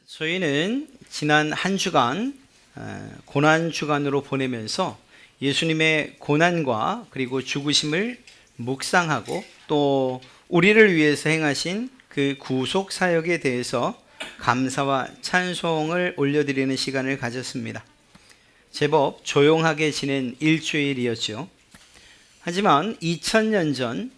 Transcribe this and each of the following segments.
저희는 지난 한 주간 고난 주간으로 보내면서 예수님의 고난과 그리고 죽으심을 묵상하고 또 우리를 위해서 행하신 그 구속 사역에 대해서 감사와 찬송을 올려드리는 시간을 가졌습니다. 제법 조용하게 지낸 일주일이었죠. 하지만 2000년 전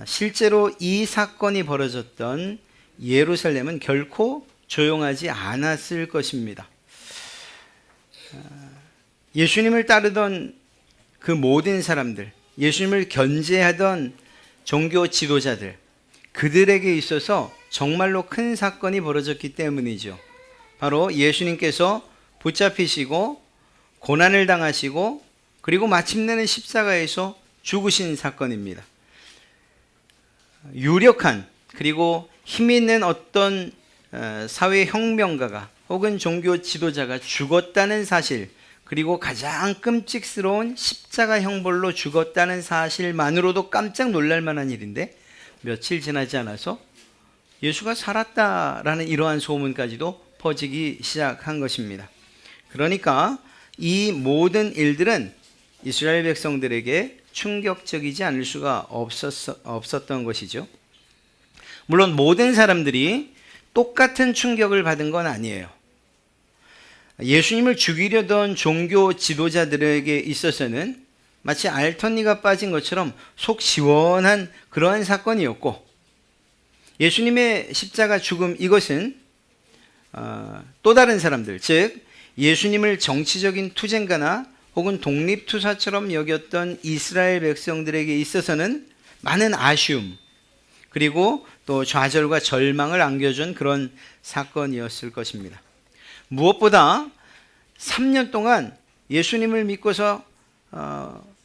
실제로 이 사건이 벌어졌던 예루살렘은 결코 조용하지 않았을 것입니다. 예수님을 따르던 그 모든 사람들, 예수님을 견제하던 종교 지도자들, 그들에게 있어서 정말로 큰 사건이 벌어졌기 때문이죠. 바로 예수님께서 붙잡히시고 고난을 당하시고 그리고 마침내는 십자가에서 죽으신 사건입니다. 유력한 그리고 힘 있는 어떤 사회혁명가가 혹은 종교 지도자가 죽었다는 사실, 그리고 가장 끔찍스러운 십자가 형벌로 죽었다는 사실만으로도 깜짝 놀랄 만한 일인데, 며칠 지나지 않아서 예수가 살았다라는 이러한 소문까지도 퍼지기 시작한 것입니다. 그러니까 이 모든 일들은 이스라엘 백성들에게 충격적이지 않을 수가 없었던 것이죠. 물론 모든 사람들이 똑같은 충격을 받은 건 아니에요. 예수님을 죽이려던 종교 지도자들에게 있어서는 마치 알턴니가 빠진 것처럼 속 시원한 그러한 사건이었고, 예수님의 십자가 죽음, 이것은 또 다른 사람들, 즉 예수님을 정치적인 투쟁가나 혹은 독립투사처럼 여겼던 이스라엘 백성들에게 있어서는 많은 아쉬움, 그리고 또 좌절과 절망을 안겨준 그런 사건이었을 것입니다. 무엇보다 3년 동안 예수님을 믿고서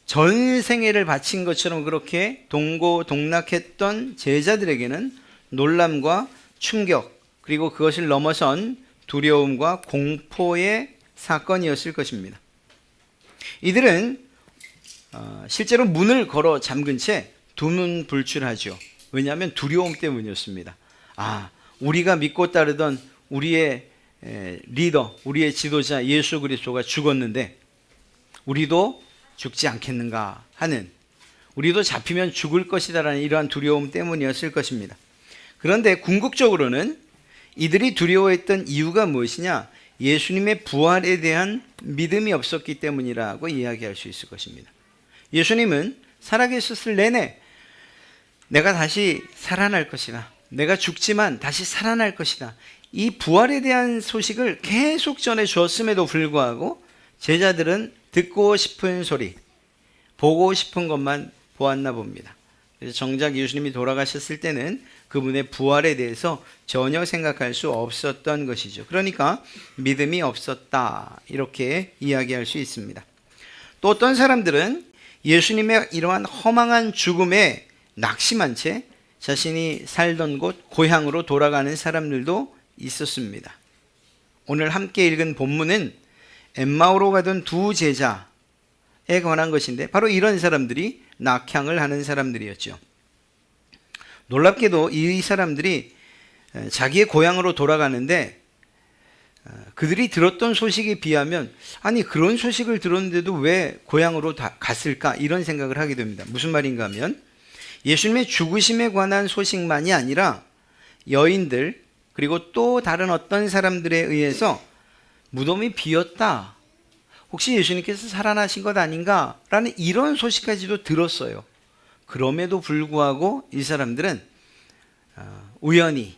전 생애를 바친 것처럼 그렇게 동고동락했던 제자들에게는 놀람과 충격, 그리고 그것을 넘어선 두려움과 공포의 사건이었을 것입니다. 이들은 실제로 문을 걸어 잠근 채 두문불출하죠. 왜냐하면 두려움 때문이었습니다. 우리가 믿고 따르던 우리의 리더, 우리의 지도자 예수 그리스도가 죽었는데 우리도 죽지 않겠는가 하는, 우리도 잡히면 죽을 것이다라는 이러한 두려움 때문이었을 것입니다. 그런데 궁극적으로는 이들이 두려워했던 이유가 무엇이냐? 예수님의 부활에 대한 믿음이 없었기 때문이라고 이야기할 수 있을 것입니다. 예수님은 살아계셨을 내내 내가 다시 살아날 것이다, 내가 죽지만 다시 살아날 것이다, 이 부활에 대한 소식을 계속 전해 주었음에도 불구하고 제자들은 듣고 싶은 소리, 보고 싶은 것만 보았나 봅니다. 그래서 정작 예수님이 돌아가셨을 때는 그분의 부활에 대해서 전혀 생각할 수 없었던 것이죠. 그러니까 믿음이 없었다, 이렇게 이야기할 수 있습니다. 또 어떤 사람들은 예수님의 이러한 허망한 죽음에 낙심한 채 자신이 살던 곳 고향으로 돌아가는 사람들도 있었습니다. 오늘 함께 읽은 본문은 엠마오로 가던 두 제자에 관한 것인데, 바로 이런 사람들이 낙향을 하는 사람들이었죠. 놀랍게도 이 사람들이 자기의 고향으로 돌아가는데 그들이 들었던 소식에 비하면, 아니 그런 소식을 들었는데도 왜 고향으로 갔을까, 이런 생각을 하게 됩니다. 무슨 말인가 하면 예수님의 죽으심에 관한 소식만이 아니라 여인들, 그리고 또 다른 어떤 사람들에 의해서 무덤이 비었다, 혹시 예수님께서 살아나신 것 아닌가 라는 이런 소식까지도 들었어요. 그럼에도 불구하고 이 사람들은 우연히,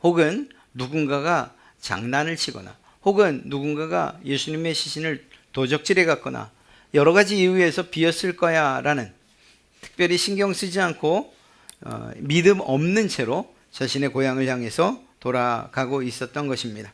혹은 누군가가 장난을 치거나, 혹은 누군가가 예수님의 시신을 도적질해 갔거나 여러 가지 이유에서 비었을 거야 라는, 특별히 신경 쓰지 않고 믿음 없는 채로 자신의 고향을 향해서 돌아가고 있었던 것입니다.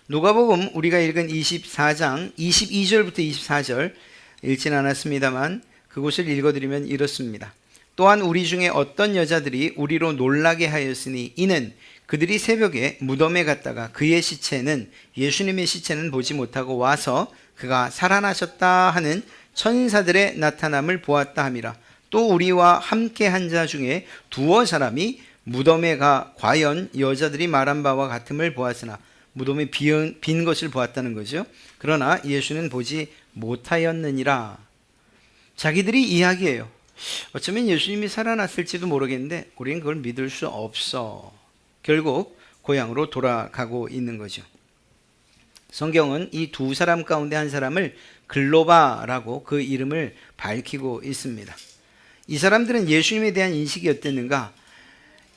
누가복음 우리가 읽은 24장 22절부터 24절 읽진 않았습니다만 그곳을 읽어드리면 이렇습니다. 또한 우리 중에 어떤 여자들이 우리로 놀라게 하였으니 이는 그들이 새벽에 무덤에 갔다가 그의 시체는, 예수님의 시체는 보지 못하고 와서 그가 살아나셨다 하는 천사들의 나타남을 보았다 함이라. 또 우리와 함께 한 자 중에 두어 사람이 무덤에 가 과연 여자들이 말한 바와 같음을 보았으나 무덤이 빈 것을 보았다는 거죠. 그러나 예수는 보지 못하였느니라. 자기들이 이야기해요. 어쩌면 예수님이 살아났을지도 모르겠는데 우리는 그걸 믿을 수 없어. 결국 고향으로 돌아가고 있는 거죠. 성경은 이 두 사람 가운데 한 사람을 글로바라고 그 이름을 밝히고 있습니다. 이 사람들은 예수님에 대한 인식이 어땠는가?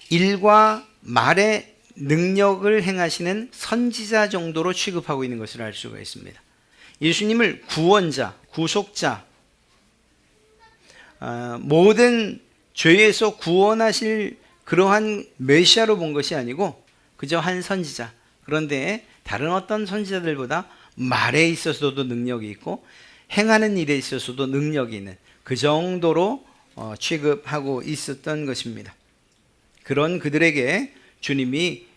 일과 말의 능력을 행하시는 선지자 정도로 취급하고 있는 것을 알 수가 있습니다. 예수님을 구원자, 구속자, 모든 죄에서 구원하실 그러한 메시아로 본 것이 아니고 그저 한 선지자. 그런데 다른 어떤 선지자들보다 말에 있어서도 능력이 있고 행하는 일에 있어서도 능력이 있는 그 정도로 취급하고 있었던 것입니다. 그런 그들에게 주님이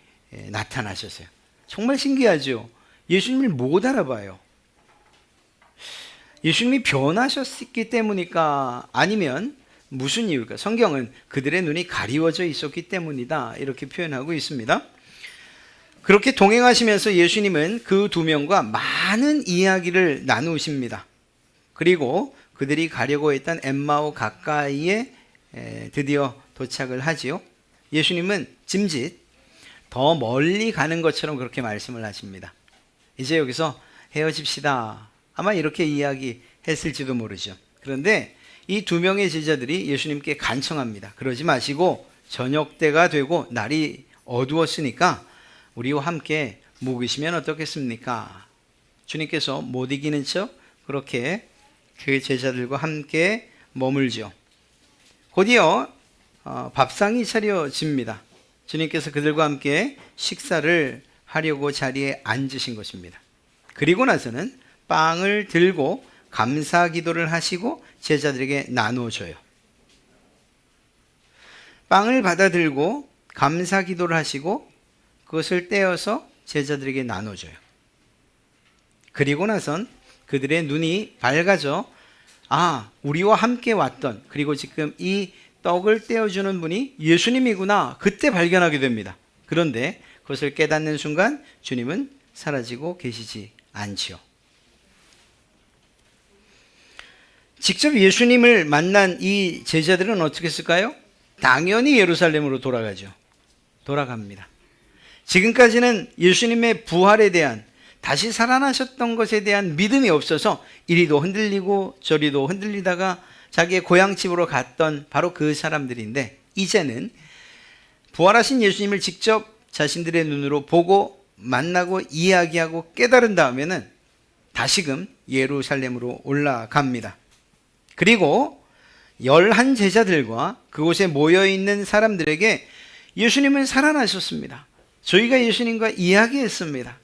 나타나셨어요. 정말 신기하죠. 예수님을 못 알아봐요. 예수님이 변하셨기 때문일까? 아니면 무슨 이유일까? 성경은 그들의 눈이 가리워져 있었기 때문이다 이렇게 표현하고 있습니다. 그렇게 동행하시면서 예수님은 그 두 명과 많은 이야기를 나누십니다. 그리고 그들이 가려고 했던 엠마오 가까이에 드디어 도착을 하지요. 예수님은 짐짓 더 멀리 가는 것처럼 그렇게 말씀을 하십니다. 이제 여기서 헤어집시다. 아마 이렇게 이야기했을지도 모르죠. 그런데 이 두 명의 제자들이 예수님께 간청합니다. 그러지 마시고 저녁 때가 되고 날이 어두웠으니까 우리와 함께 묵으시면 어떻겠습니까? 주님께서 못 이기는 척 그렇게 그 제자들과 함께 머물죠. 곧이어 밥상이 차려집니다. 주님께서 그들과 함께 식사를 하려고 자리에 앉으신 것입니다. 그리고 나서는 빵을 들고 감사 기도를 하시고 제자들에게 나눠줘요. 빵을 받아 들고 감사 기도를 하시고 그것을 떼어서 제자들에게 나눠줘요. 그리고 나선 그들의 눈이 밝아져 우리와 함께 왔던 그리고 지금 이 떡을 떼어주는 분이 예수님이구나 그때 발견하게 됩니다. 그런데 그것을 깨닫는 순간 주님은 사라지고 계시지 않지요. 직접 예수님을 만난 이 제자들은 어떻게 했을까요? 당연히 예루살렘으로 돌아갑니다. 지금까지는 예수님의 부활에 대한 다시 살아나셨던 것에 대한 믿음이 없어서 이리도 흔들리고 저리도 흔들리다가 자기의 고향집으로 갔던 바로 그 사람들인데 이제는 부활하신 예수님을 직접 자신들의 눈으로 보고 만나고 이야기하고 깨달은 다음에는 다시금 예루살렘으로 올라갑니다. 그리고 11 제자들과 그곳에 모여있는 사람들에게 예수님은 살아나셨습니다. 저희가 예수님과 이야기했습니다.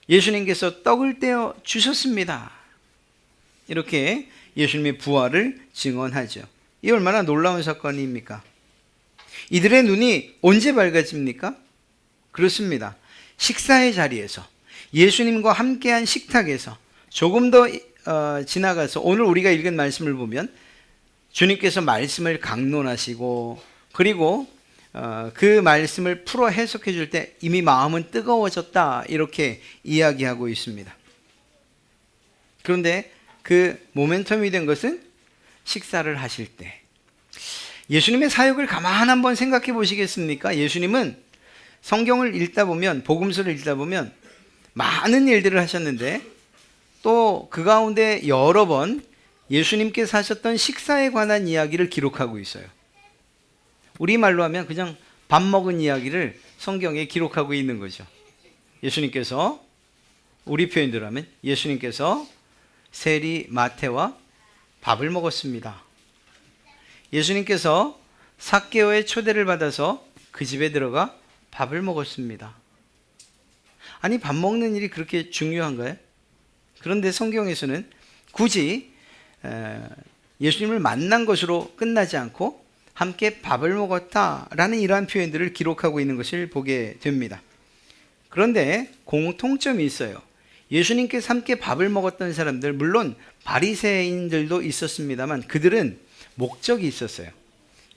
예수님께서 떡을 떼어 주셨습니다. 이렇게 예수님의 부활을 증언하죠. 이 얼마나 놀라운 사건입니까? 이들의 눈이 언제 밝아집니까? 그렇습니다. 식사의 자리에서 예수님과 함께한 식탁에서 조금 더 지나가서 오늘 우리가 읽은 말씀을 보면 주님께서 말씀을 강론하시고 그리고 그 말씀을 풀어 해석해 줄 때 이미 마음은 뜨거워졌다 이렇게 이야기하고 있습니다. 그런데 그 모멘텀이 된 것은 식사를 하실 때 예수님의 사역을 가만 한번 생각해 보시겠습니까? 예수님은 성경을 읽다 보면 복음서를 읽다 보면 많은 일들을 하셨는데 또 그 가운데 여러 번 예수님께서 하셨던 식사에 관한 이야기를 기록하고 있어요. 우리말로 하면 그냥 밥 먹은 이야기를 성경에 기록하고 있는 거죠. 예수님께서 우리 표현대로 하면 예수님께서 세리 마태와 밥을 먹었습니다. 예수님께서 삭개오의 초대를 받아서 그 집에 들어가 밥을 먹었습니다. 아니 밥 먹는 일이 그렇게 중요한가요? 그런데 성경에서는 굳이 예수님을 만난 것으로 끝나지 않고 함께 밥을 먹었다라는 이러한 표현들을 기록하고 있는 것을 보게 됩니다. 그런데 공통점이 있어요. 예수님께서 함께 밥을 먹었던 사람들, 물론 바리새인들도 있었습니다만 그들은 목적이 있었어요.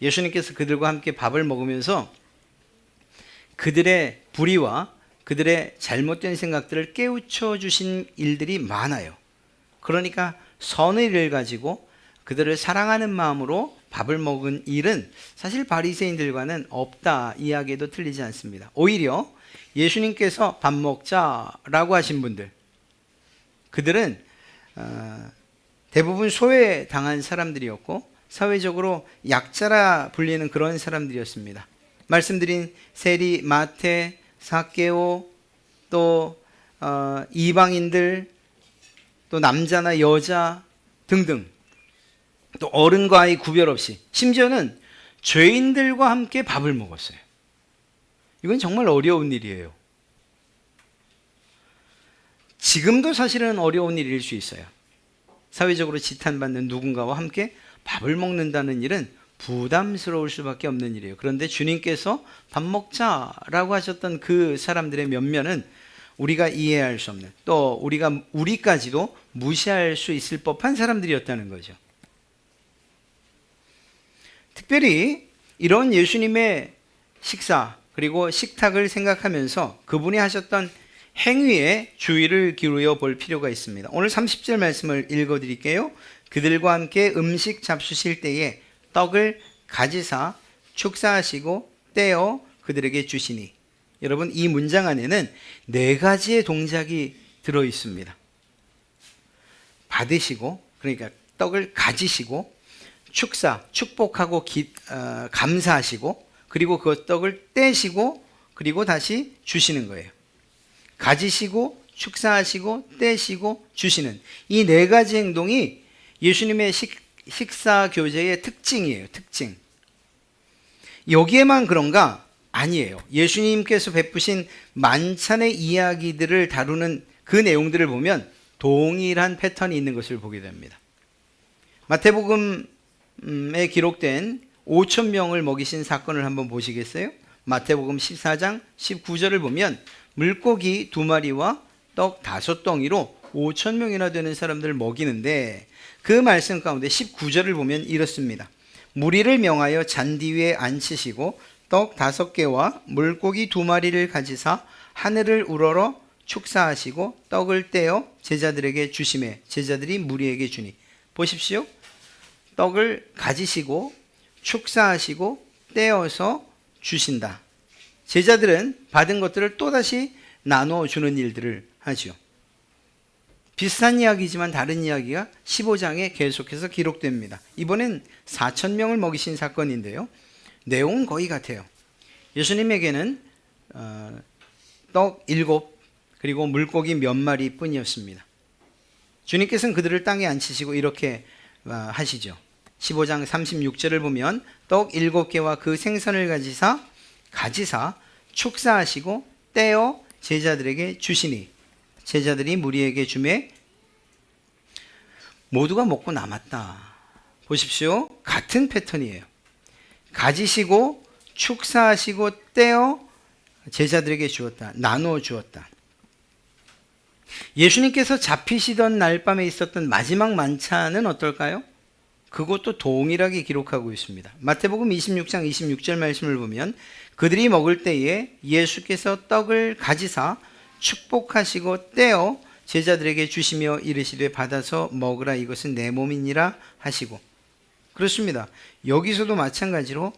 예수님께서 그들과 함께 밥을 먹으면서 그들의 불의와 그들의 잘못된 생각들을 깨우쳐 주신 일들이 많아요. 그러니까 선의 일을 가지고 그들을 사랑하는 마음으로 밥을 먹은 일은 사실 바리새인들과는 없다 이야기에도 틀리지 않습니다. 오히려 예수님께서 밥 먹자라고 하신 분들, 그들은 대부분 소외당한 사람들이었고 사회적으로 약자라 불리는 그런 사람들이었습니다. 말씀드린 세리, 마태, 삭개오, 또 이방인들, 또 남자나 여자 등등, 또 어른과 아이 구별 없이, 심지어는 죄인들과 함께 밥을 먹었어요. 이건 정말 어려운 일이에요. 지금도 사실은 어려운 일일 수 있어요. 사회적으로 지탄받는 누군가와 함께 밥을 먹는다는 일은 부담스러울 수밖에 없는 일이에요. 그런데 주님께서 밥 먹자라고 하셨던 그 사람들의 면면은 우리가 이해할 수 없는, 또 우리까지도 무시할 수 있을 법한 사람들이었다는 거죠. 특별히 이런 예수님의 식사 그리고 식탁을 생각하면서 그분이 하셨던 행위에 주의를 기울여 볼 필요가 있습니다. 오늘 30절 말씀을 읽어드릴게요. 그들과 함께 음식 잡수실 때에 떡을 가지사 축사하시고 떼어 그들에게 주시니. 여러분, 이 문장 안에는 4가지의 동작이 들어 있습니다. 받으시고, 그러니까 떡을 가지시고, 축복하고 감사하시고, 그리고 그 떡을 떼시고, 그리고 다시 주시는 거예요. 가지시고 축사하시고 떼시고 주시는 이 4가지 행동이 예수님의 식사 교제의 특징이에요. 특징. 여기에만 그런가? 아니에요. 예수님께서 베푸신 만찬의 이야기들을 다루는 그 내용들을 보면 동일한 패턴이 있는 것을 보게 됩니다. 마태복음에 기록된 5,000명을 먹이신 사건을 한번 보시겠어요? 마태복음 14장 19절을 보면 물고기 2마리와 떡 5덩이로 5,000명이나 되는 사람들을 먹이는데, 그 말씀 가운데 19절을 보면 이렇습니다. 무리를 명하여 잔디 위에 앉히시고 떡 5개와 물고기 2마리를 가지사 하늘을 우러러 축사하시고 떡을 떼어 제자들에게 주시매 제자들이 무리에게 주니. 보십시오. 떡을 가지시고 축사하시고 떼어서 주신다. 제자들은 받은 것들을 또다시 나눠주는 일들을 하죠. 비슷한 이야기지만 다른 이야기가 15장에 계속해서 기록됩니다. 이번엔 4,000명을 먹이신 사건인데요. 내용은 거의 같아요. 예수님에게는 떡 7 그리고 물고기 몇 마리 뿐이었습니다. 주님께서는 그들을 땅에 앉히시고 이렇게 하시죠. 15장 36절을 보면 떡 7개와 그 생선을 가지사 축사하시고 떼어 제자들에게 주시니 제자들이 무리에게 주매 모두가 먹고 남았다. 보십시오. 같은 패턴이에요. 가지시고 축사하시고 떼어 제자들에게 주었다. 나누어 주었다. 예수님께서 잡히시던 날 밤에 있었던 마지막 만찬은 어떨까요? 그것도 동일하게 기록하고 있습니다. 마태복음 26장 26절 말씀을 보면 그들이 먹을 때에 예수께서 떡을 가지사 축복하시고 떼어 제자들에게 주시며 이르시되 받아서 먹으라 이것은 내 몸이니라 하시고. 그렇습니다. 여기서도 마찬가지로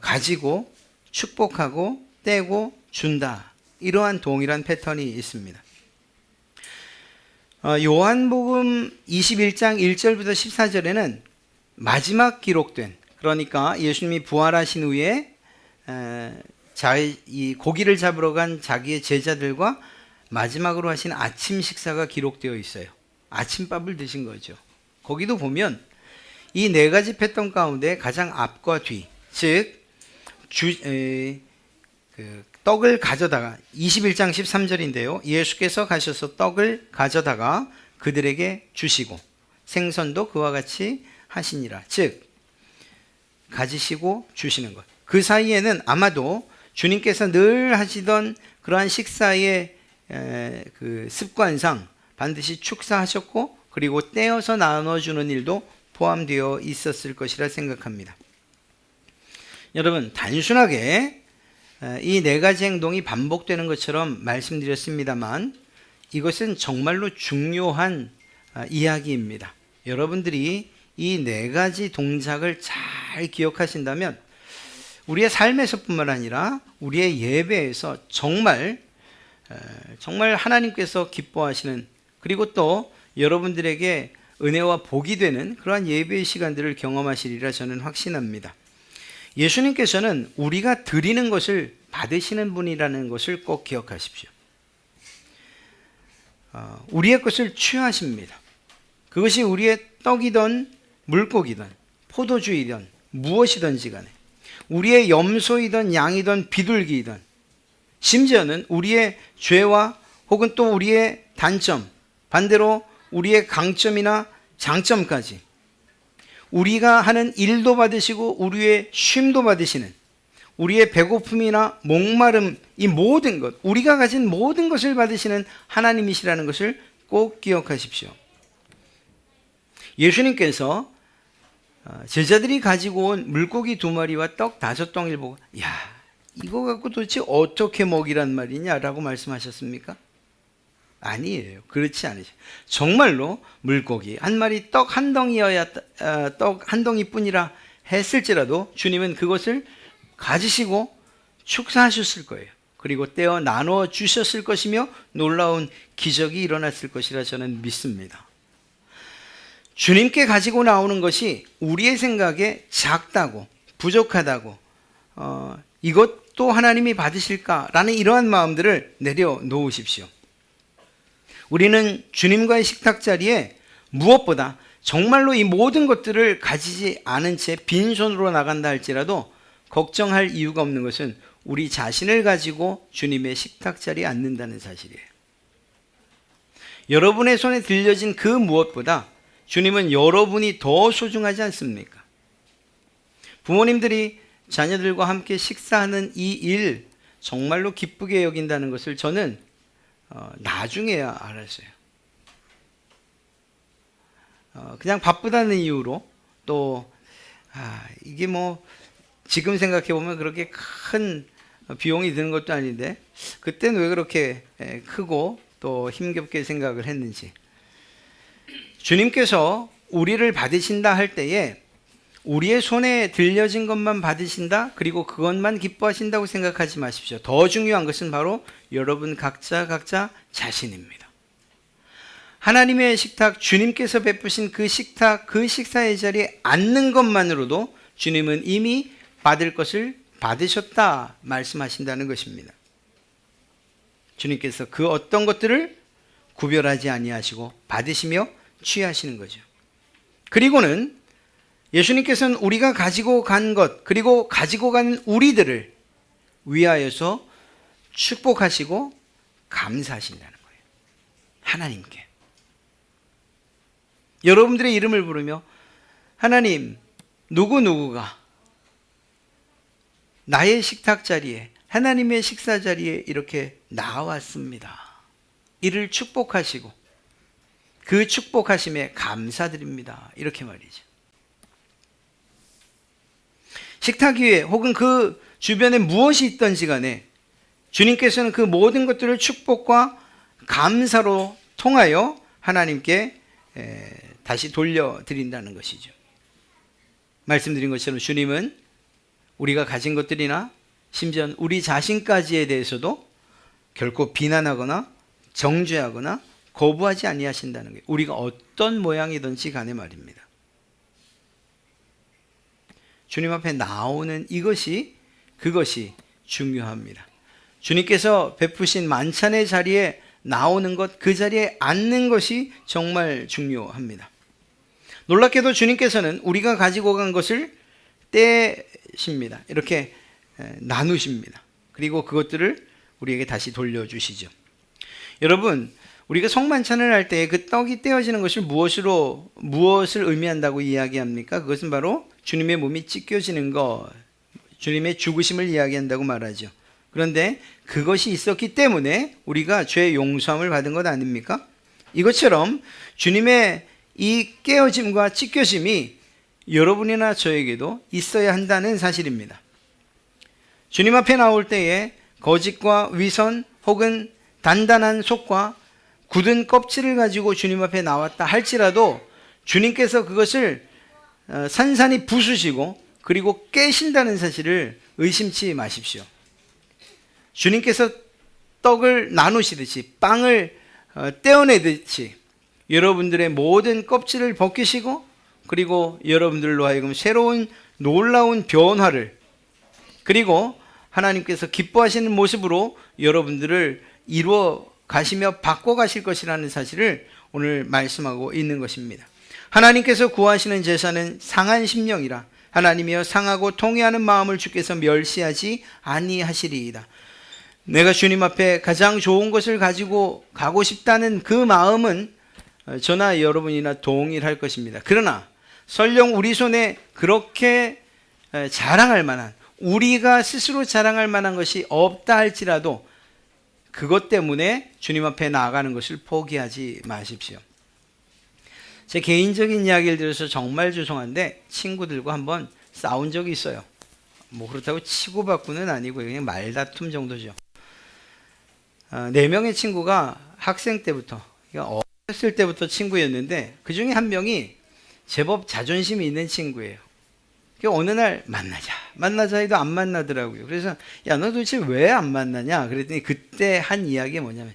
가지고 축복하고 떼고 준다. 이러한 동일한 패턴이 있습니다. 요한복음 21장 1절부터 14절에는 마지막 기록된, 그러니까 예수님이 부활하신 후에 이 고기를 잡으러 간 자기의 제자들과 마지막으로 하신 아침 식사가 기록되어 있어요. 아침밥을 드신 거죠. 거기도 보면 이 4가지 패턴 가운데 가장 앞과 뒤, 즉 떡을 가져다가 21장 13절인데요. 예수께서 가셔서 떡을 가져다가 그들에게 주시고 생선도 그와 같이 하시니라. 즉 가지시고 주시는 것. 그 사이에는 아마도 주님께서 늘 하시던 그러한 식사의 그 습관상 반드시 축사하셨고 그리고 떼어서 나눠주는 일도 포함되어 있었을 것이라 생각합니다. 여러분, 단순하게 이 네 가지 행동이 반복되는 것처럼 말씀드렸습니다만 이것은 정말로 중요한 이야기입니다. 여러분들이 이 네 가지 동작을 잘 기억하신다면 우리의 삶에서뿐만 아니라 우리의 예배에서 정말 하나님께서 기뻐하시는, 그리고 또 여러분들에게 은혜와 복이 되는 그러한 예배의 시간들을 경험하시리라 저는 확신합니다. 예수님께서는 우리가 드리는 것을 받으시는 분이라는 것을 꼭 기억하십시오. 우리의 것을 취하십니다. 그것이 우리의 떡이든 물고기든 포도주이든 무엇이든지 간에, 우리의 염소이든 양이든 비둘기이든, 심지어는 우리의 죄와 혹은 또 우리의 단점, 반대로 우리의 강점이나 장점까지 우리가 하는 일도 받으시고 우리의 쉼도 받으시는, 우리의 배고픔이나 목마름, 이 모든 것, 우리가 가진 모든 것을 받으시는 하나님이시라는 것을 꼭 기억하십시오. 예수님께서 제자들이 가지고 온 물고기 2마리와 떡 5덩이를 보고 야, 이거 갖고 도대체 어떻게 먹이란 말이냐라고 말씀하셨습니까? 아니에요. 그렇지 않으셔. 정말로 물고기 1마리, 떡 1덩이여야 떡 1덩이뿐이라 했을지라도 주님은 그것을 가지시고 축사하셨을 거예요. 그리고 떼어 나눠 주셨을 것이며 놀라운 기적이 일어났을 것이라 저는 믿습니다. 주님께 가지고 나오는 것이 우리의 생각에 작다고 부족하다고 이것도 하나님이 받으실까라는 이러한 마음들을 내려놓으십시오. 우리는 주님과의 식탁 자리에 무엇보다 정말로 이 모든 것들을 가지지 않은 채 빈손으로 나간다 할지라도 걱정할 이유가 없는 것은 우리 자신을 가지고 주님의 식탁 자리에 앉는다는 사실이에요. 여러분의 손에 들려진 그 무엇보다 주님은 여러분이 더 소중하지 않습니까? 부모님들이 자녀들과 함께 식사하는 이 일 정말로 기쁘게 여긴다는 것을 저는 나중에야 알았어요. 그냥 바쁘다는 이유로 또 이게 뭐 지금 생각해 보면 그렇게 큰 비용이 드는 것도 아닌데 그때는 왜 그렇게 크고 또 힘겹게 생각을 했는지. 주님께서 우리를 받으신다 할 때에 우리의 손에 들려진 것만 받으신다, 그리고 그것만 기뻐하신다고 생각하지 마십시오. 더 중요한 것은 바로 여러분 각자 자신입니다. 하나님의 식탁, 주님께서 베푸신 그 식탁, 그 식사의 자리에 앉는 것만으로도 주님은 이미 받을 것을 받으셨다 말씀하신다는 것입니다. 주님께서 그 어떤 것들을 구별하지 아니하시고 받으시며 취하시는 거죠. 그리고는 예수님께서는 우리가 가지고 간 것, 그리고 가지고 간 우리들을 위하여서 축복하시고 감사하신다는 거예요. 하나님께. 여러분들의 이름을 부르며 하나님, 누구누구가 나의 식탁 자리에, 하나님의 식사 자리에 이렇게 나왔습니다. 이를 축복하시고 그 축복하심에 감사드립니다. 이렇게 말이죠. 식탁 위에 혹은 그 주변에 무엇이 있던지 간에 주님께서는 그 모든 것들을 축복과 감사로 통하여 하나님께 다시 돌려드린다는 것이죠. 말씀드린 것처럼 주님은 우리가 가진 것들이나 심지어 우리 자신까지에 대해서도 결코 비난하거나 정죄하거나 거부하지 아니하신다는 거예요. 우리가 어떤 모양이든지 간에 말입니다. 주님 앞에 나오는 그것이 중요합니다. 주님께서 베푸신 만찬의 자리에 나오는 것, 그 자리에 앉는 것이 정말 중요합니다. 놀랍게도 주님께서는 우리가 가지고 간 것을 떼십니다. 이렇게 나누십니다. 그리고 그것들을 우리에게 다시 돌려주시죠. 여러분, 우리가 성만찬을 할 때 그 떡이 떼어지는 것을 무엇을 의미한다고 이야기합니까? 그것은 바로 주님의 몸이 찢겨지는 것, 주님의 죽으심을 이야기한다고 말하죠. 그런데 그것이 있었기 때문에 우리가 죄 용서함을 받은 것 아닙니까? 이것처럼 주님의 이 깨어짐과 찢겨짐이 여러분이나 저에게도 있어야 한다는 사실입니다. 주님 앞에 나올 때에 거짓과 위선 혹은 단단한 속과 굳은 껍질을 가지고 주님 앞에 나왔다 할지라도 주님께서 그것을 산산히 부수시고 그리고 깨신다는 사실을 의심치 마십시오. 주님께서 떡을 나누시듯이 빵을 떼어내듯이 여러분들의 모든 껍질을 벗기시고 그리고 여러분들로 하여금 새로운 놀라운 변화를 그리고 하나님께서 기뻐하시는 모습으로 여러분들을 이루어 가시며 바꿔 가실 것이라는 사실을 오늘 말씀하고 있는 것입니다. 하나님께서 구하시는 제사는 상한 심령이라 하나님이여 상하고 통회하는 마음을 주께서 멸시하지 아니하시리이다. 내가 주님 앞에 가장 좋은 것을 가지고 가고 싶다는 그 마음은 저나 여러분이나 동일할 것입니다. 그러나 설령 우리 손에 그렇게 자랑할 만한 우리가 스스로 자랑할 만한 것이 없다 할지라도 그것 때문에 주님 앞에 나아가는 것을 포기하지 마십시오. 제 개인적인 이야기를 들어서 정말 죄송한데 친구들과 한번 싸운 적이 있어요. 뭐 그렇다고 치고받고는 아니고 그냥 말다툼 정도죠. 4명의 친구가 학생 때부터 어렸을 때부터 친구였는데 그 중에 한 명이 제법 자존심이 있는 친구예요. 어느 날 만나자 해도 안 만나더라고요. 그래서 야, 너 도대체 왜 안 만나냐 그랬더니 그때 한 이야기가 뭐냐면,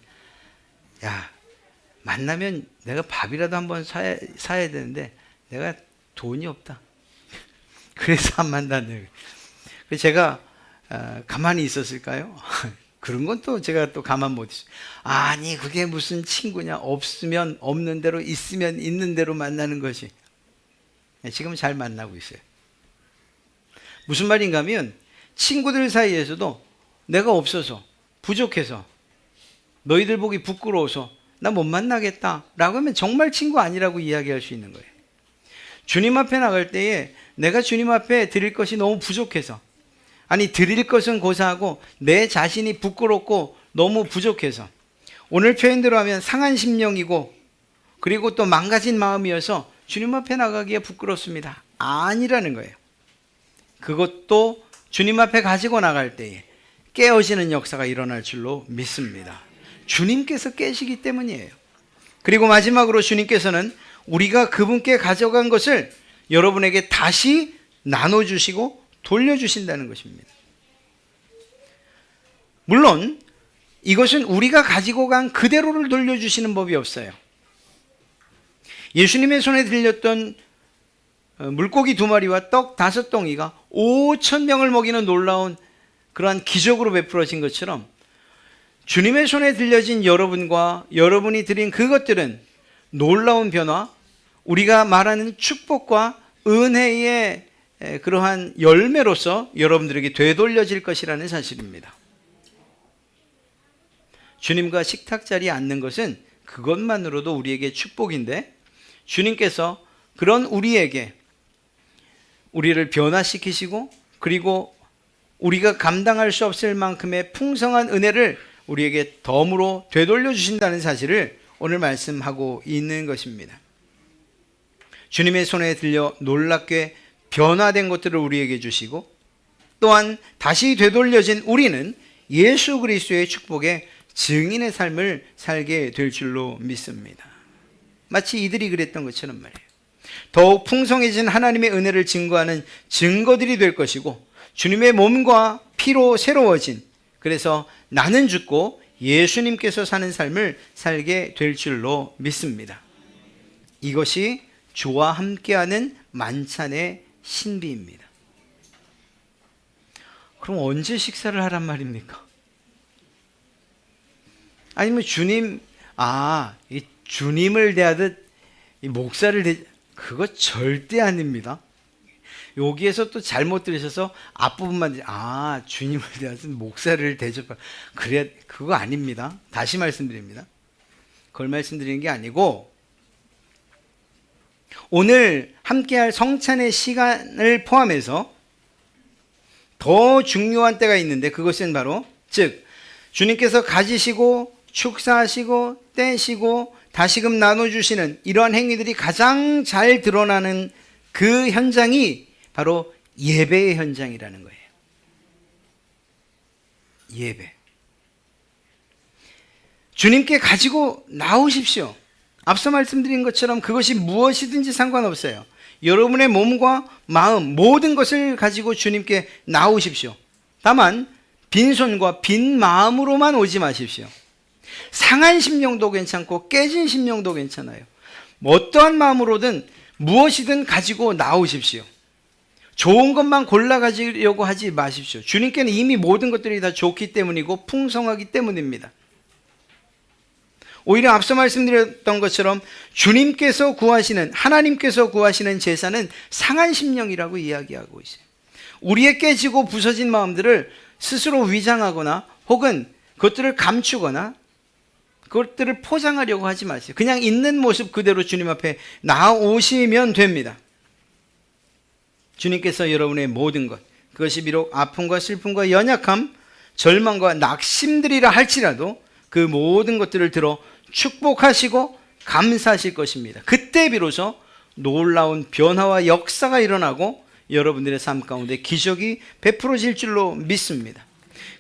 야, 만나면 내가 밥이라도 한번 사야 되는데 내가 돈이 없다. 그래서 안 만나네. 그래서 제가 가만히 있었을까요? 그런 건 또 제가 또 가만 못 있어요. 아니 그게 무슨 친구냐. 없으면 없는 대로 있으면 있는 대로 만나는 것이. 지금 잘 만나고 있어요. 무슨 말인가 하면 친구들 사이에서도 내가 없어서 부족해서 너희들 보기 부끄러워서 나 못 만나겠다 라고 하면 정말 친구 아니라고 이야기할 수 있는 거예요. 주님 앞에 나갈 때에 내가 주님 앞에 드릴 것이 너무 부족해서, 아니 드릴 것은 고사하고 내 자신이 부끄럽고 너무 부족해서, 오늘 표현대로 하면 상한 심령이고 그리고 또 망가진 마음이어서 주님 앞에 나가기에 부끄럽습니다. 아니라는 거예요. 그것도 주님 앞에 가지고 나갈 때에 깨어지는 역사가 일어날 줄로 믿습니다. 주님께서 깨시기 때문이에요. 그리고 마지막으로 주님께서는 우리가 그분께 가져간 것을 여러분에게 다시 나눠주시고 돌려주신다는 것입니다. 물론 이것은 우리가 가지고 간 그대로를 돌려주시는 법이 없어요. 예수님의 손에 들렸던 물고기 2마리와 떡 5덩이가 5,000명을 먹이는 놀라운 그러한 기적으로 베풀어진 것처럼 주님의 손에 들려진 여러분과 여러분이 드린 그것들은 놀라운 변화, 우리가 말하는 축복과 은혜의 그러한 열매로서 여러분들에게 되돌려질 것이라는 사실입니다. 주님과 식탁 자리에 앉는 것은 그것만으로도 우리에게 축복인데, 주님께서 그런 우리에게 우리를 변화시키시고 그리고 우리가 감당할 수 없을 만큼의 풍성한 은혜를 우리에게 덤으로 되돌려 주신다는 사실을 오늘 말씀하고 있는 것입니다. 주님의 손에 들려 놀랍게 변화된 것들을 우리에게 주시고 또한 다시 되돌려진 우리는 예수 그리스도의 축복의 증인의 삶을 살게 될 줄로 믿습니다. 마치 이들이 그랬던 것처럼 말이에요. 더욱 풍성해진 하나님의 은혜를 증거하는 증거들이 될 것이고 주님의 몸과 피로 새로워진, 그래서 나는 죽고 예수님께서 사는 삶을 살게 될 줄로 믿습니다. 이것이 주와 함께하는 만찬의 신비입니다. 그럼 언제 식사를 하란 말입니까? 아니면 주님을 대하듯 이 목사를 그거 절대 아닙니다. 여기에서 또 잘못 들으셔서 앞부분만 주님을 대하듯 목사를 대접하, 그래, 그거 아닙니다. 다시 말씀드립니다. 그걸 말씀드리는 게 아니고 오늘 함께할 성찬의 시간을 포함해서 더 중요한 때가 있는데, 그것은 바로 즉 주님께서 가지시고 축사하시고 떼시고 다시금 나눠주시는 이러한 행위들이 가장 잘 드러나는 그 현장이 바로 예배의 현장이라는 거예요. 예배. 주님께 가지고 나오십시오. 앞서 말씀드린 것처럼 그것이 무엇이든지 상관없어요. 여러분의 몸과 마음 모든 것을 가지고 주님께 나오십시오. 다만 빈손과 빈 마음으로만 오지 마십시오. 상한 심령도 괜찮고 깨진 심령도 괜찮아요. 어떠한 마음으로든 무엇이든 가지고 나오십시오. 좋은 것만 골라 가지려고 하지 마십시오. 주님께는 이미 모든 것들이 다 좋기 때문이고 풍성하기 때문입니다. 오히려 앞서 말씀드렸던 것처럼 주님께서 구하시는, 하나님께서 구하시는 제사는 상한 심령이라고 이야기하고 있어요. 우리의 깨지고 부서진 마음들을 스스로 위장하거나 혹은 그것들을 감추거나 그것들을 포장하려고 하지 마세요. 그냥 있는 모습 그대로 주님 앞에 나오시면 됩니다. 주님께서 여러분의 모든 것, 그것이 비록 아픔과 슬픔과 연약함, 절망과 낙심들이라 할지라도 그 모든 것들을 들어 축복하시고 감사하실 것입니다. 그때 비로소 놀라운 변화와 역사가 일어나고 여러분들의 삶 가운데 기적이 베풀어질 줄로 믿습니다.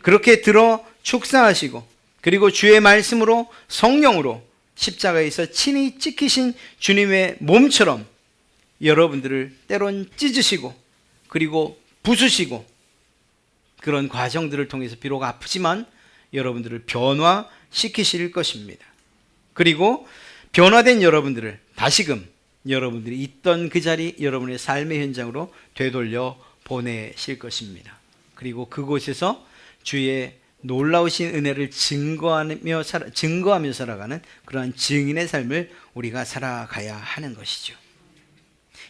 그렇게 들어 축사하시고 그리고 주의 말씀으로 성령으로 십자가에서 친히 찍히신 주님의 몸처럼 여러분들을 때론 찢으시고 그리고 부수시고 그런 과정들을 통해서 비록 아프지만 여러분들을 변화시키실 것입니다. 그리고 변화된 여러분들을 다시금 여러분들이 있던 그 자리, 여러분의 삶의 현장으로 되돌려 보내실 것입니다. 그리고 그곳에서 주의 놀라우신 은혜를 증거하며 살아가는 그러한 증인의 삶을 우리가 살아가야 하는 것이죠.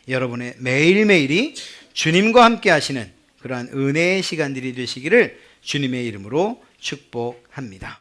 여러분의 매일매일이 주님과 함께 하시는 그러한 은혜의 시간들이 되시기를 주님의 이름으로 축복합니다.